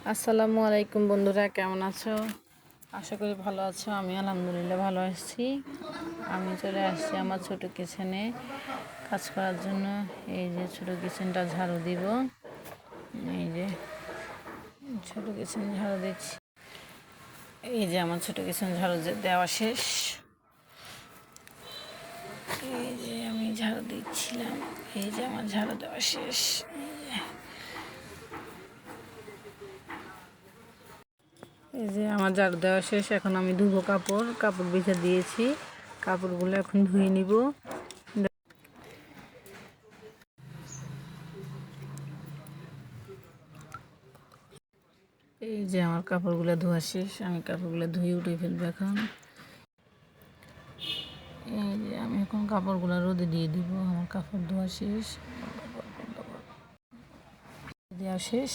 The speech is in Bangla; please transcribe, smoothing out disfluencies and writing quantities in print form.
আসসালামু আলাইকুম বন্ধুরা, কেমন আছো? আশা করি ভালো আছো। আমি আলহামদুলিল্লাহ ভালো আছি। আমি চলে আসছি আমার ছোট কিচেনে কাজ করার জন্য। এই যে ছোট কিচেনটা ঝাড়ু দিব। এই যে ছোট কিচেন ঝাড়ু দিচ্ছি। এই যে আমার ছোট কিচেন ঝাড়ু দেওয়া শেষ। এই যে আমি ঝাড়ু দিচ্ছিলাম। এই যে আমার ঝাড়ু দেওয়া শেষ। এই যে আমার ঝাড়ু দেওয়া শেষ। এখন আমি ধুবো কাপড় বিছা দিয়েছি। কাপড়গুলো এখন ধুয়ে নিব। এই যে আমার কাপড়গুলো ধোয়া শেষ। আমি কাপড়গুলো ধুয়ে উঠে ফেলবো এখন। এই যে আমি এখন কাপড়গুলো রোদে দিয়ে দিব। আমার কাপড় ধোয়া শেষ, দেওয়া শেষ।